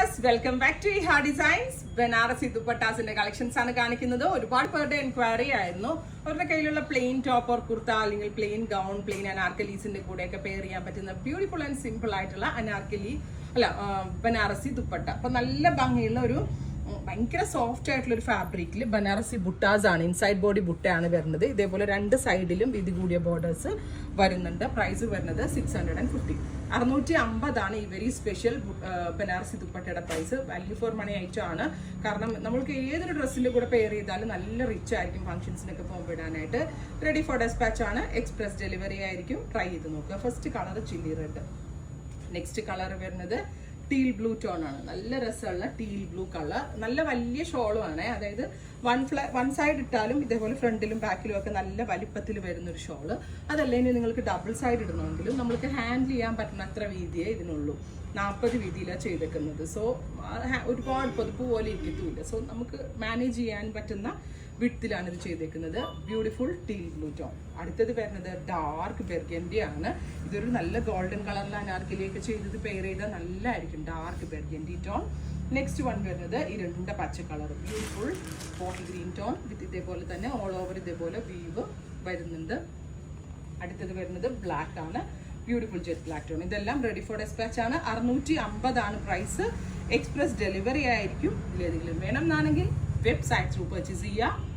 Viewers, welcome back to Iha designs. Banarasi ദുപ്പട്ടാസിന്റെ collections ആണ് കാണിക്കുന്നത്. ഒരുപാട് പേരുടെ എൻക്വയറി ആയിരുന്നു. അവരുടെ കയ്യിലുള്ള പ്ലെയിൻ ടോപ്പ് ഓർ കുർത്ത അല്ലെങ്കിൽ പ്ലെയിൻ ഗൗൺ, പ്ലെയിൻ അനാർക്കലീസിന്റെ കൂടെയൊക്കെ പെയർ ചെയ്യാൻ പറ്റുന്ന ബ്യൂട്ടിഫുൾ ആൻഡ് സിമ്പിൾ ആയിട്ടുള്ള ബനാറസി ദുപ്പട്ട. അപ്പൊ നല്ല ഭംഗിയുള്ള ഒരു ഭയങ്കര സോഫ്റ്റ് ആയിട്ടുള്ള ഒരു ഫാബ്രിക്കിൽ ബനാറസി ബുട്ടാസ് ആണ്, ഇൻസൈഡ് ബോഡി ബുട്ടയാണ് വരുന്നത്. ഇതേപോലെ രണ്ട് സൈഡിലും വീതി കൂടിയ ബോർഡേഴ്സ് വരുന്നുണ്ട്. പ്രൈസ് വരുന്നത് 650. 650 ഈ വെരി സ്പെഷ്യൽ ബനാറസി ദുപ്പട്ടയുടെ price. Value for money item ആണ്. കാരണം നമ്മൾക്ക് ഏതൊരു ഡ്രസ്സിന്റെ കൂടെ പെയർ ചെയ്താലും നല്ല റിച്ച് ആയിരിക്കും ഫംഗ്ഷൻസിനൊക്കെ പോകുമ്പോൾ ഇടാനായിട്ട്. റെഡി ഫോർ ഡെസ്പാച്ച് ആണ്. എക്സ്പ്രസ് ഡെലിവറി ആയിരിക്കും. ട്രൈ ചെയ്ത് നോക്കുക. First colour chilli red. Next colour വരുന്നത് ടീൽ ബ്ലൂ ടോൺ ആണ്. നല്ല രസമുള്ള ടീൽ ബ്ലൂ കളർ. നല്ല വലിയ ഷോളും ആണ്. അതായത് വൺ സൈഡ് ഇട്ടാലും ഇതേപോലെ ഫ്രണ്ടിലും ബാക്കിലും ഒക്കെ നല്ല വലിപ്പത്തിൽ വരുന്ന ഒരു ഷോള്. അതല്ലെങ്കിൽ നിങ്ങൾക്ക് ഡബിൾ സൈഡ് ഇടണമെങ്കിലും നമ്മൾക്ക് ഹാൻഡിൽ ചെയ്യാൻ പറ്റുന്ന അത്ര വീതിയേ ഇതിനുള്ളൂ. 40 വീതിയിലാണ് ചെയ്തേക്കുന്നത്. സോ ഒരുപാട് പൊതുപ്പ് പോലെ ഇരിക്കത്തുമില്ല. സോ നമുക്ക് മാനേജ് ചെയ്യാൻ പറ്റുന്ന വിഡ്ത്തിലാണ് ഇത് ചെയ്തേക്കുന്നത്. Beautiful teal blue tone. അടുത്തത് വരുന്നത് ഡാർക്ക് ബെർഗൻഡി ആണ്. ഇതൊരു നല്ല ഗോൾഡൻ കളറിൽ അനാർക്കലിയൊക്കെ ചെയ്തത് പെയർ ചെയ്താൽ നല്ലതായിരിക്കും. Dark burgundy tone. Next one വരുന്നത് ഇരുണ്ട പച്ച colour. Beautiful bottle green tone വിത്ത് ഇതേപോലെ തന്നെ ഓൾ ഓവർ ഇതേപോലെ വീവ് വരുന്നുണ്ട്. അടുത്തത് വരുന്നത് ബ്ലാക്ക് ആണ്. Beautiful jet black tone. ഇതെല്ലാം റെഡി ഫോർ ഡെസ്പാച്ച് ആണ്. 650 പ്രൈസ്. എക്സ്പ്രസ് ഡെലിവറി ആയിരിക്കും. ഇതിലേതെങ്കിലും വേണം എന്നാണെങ്കിൽ വെബ്സൈറ്റ് ത്രൂ പർച്ചേസ് ചെയ്യുക.